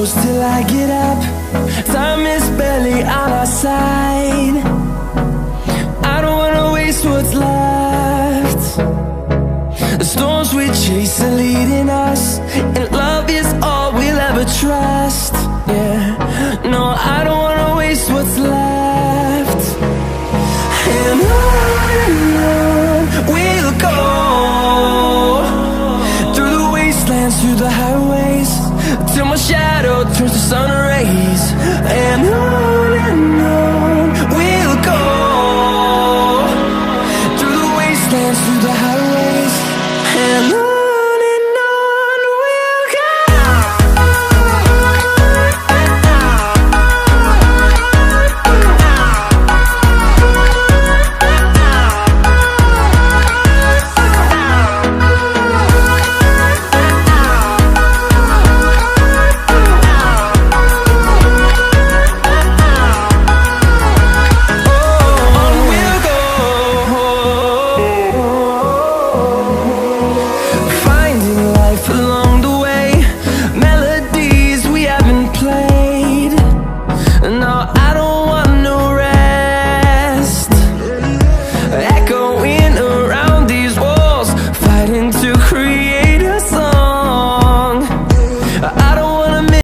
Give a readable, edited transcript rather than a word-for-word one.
close till I get up. Time is barely on our side. I don't wanna waste what's left. The storms we chase are leading us, and love is all we'll ever trust. Yeah, no, I don't wanna waste what's left. And on we'll go, through the wastelands, through the highways, till my shadow turns to sun